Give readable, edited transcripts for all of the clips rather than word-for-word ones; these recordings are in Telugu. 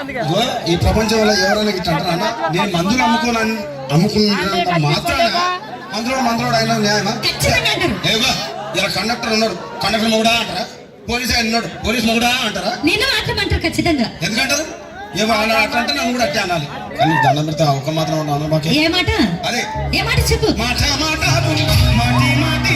ఈ ప్రపంచంలో ఎవరైనా ఇట్లా అంటారా? నేను మందులు అమ్ముకున్నంత మాత్రాన మందులోడు అయినా న్యాయమా? ఇలా కండక్టర్ ఉన్నాడు, కండక్టర్ మొగుడా అంటారా? పోలీస్ ఆయన ఉన్నాడు, పోలీస్ మొగుడా అంటారా? ఖచ్చితంగా ఎందుకంటారు? అలా అట్లంటే నన్ను కూడా అట్టే అనాలి. కానీ దండం పెడతా ఒక మాత్రం ఉన్నాను. ఏ మాట? అదే ఏ మాట చెప్పు. మాట మాట మాటి మాటి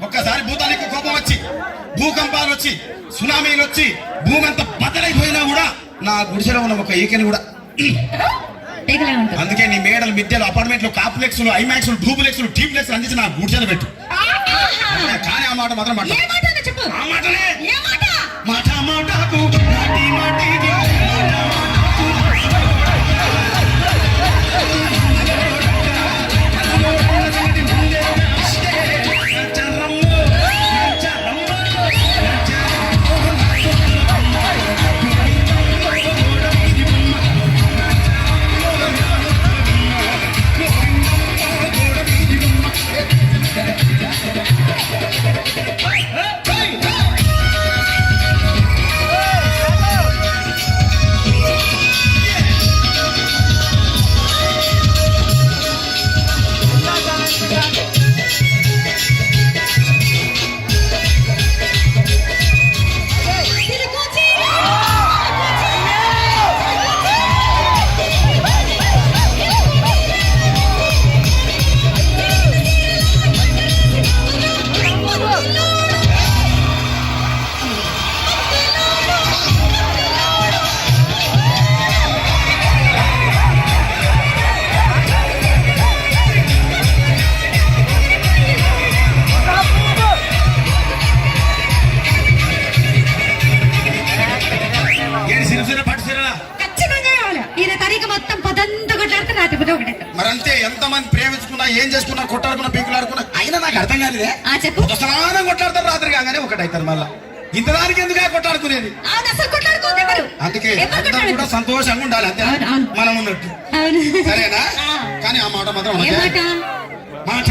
ఒక్కసారి భూతానికి కోపం వచ్చి భూకంపాలు వచ్చి సునామీలు వచ్చి భూమి అంతా బద్దలైపోయినా కూడా నా గుడిసెలో ఉన్న ఒక ఈకని కూడా అందుకే నీ మేడలు మిద్దెలు అపార్ట్మెంట్లు కాంప్లెక్స్లు ఐమాక్స్లు డూప్లెక్స్లు టీప్లెక్స్ అందించి నా గుడిసెలు పెట్టు. కానీ ఆ మాట మాత్రం ఆ మాటనే మాట మాటకు మాటి మాటి మరంతే. ఎంతమంది ప్రేమించుకున్నా ఏం చేసుకున్నా కొట్లాడుకున్నా పీకులాడుకున్నా అయినా నాకు అర్థం కాలేదే. స్నానం కొట్లాడతారు రాత్రి కాగానే ఒకటైతారు. మళ్ళా ఇంతదానికి ఎందుకు కొట్లాడుకునేది? అందుకే అందరూ కూడా సంతోషంగా ఉండాలి, అంతే మనం ఉన్నట్టు. సరేనా? కానీ ఆ మాట మాత్రం మాట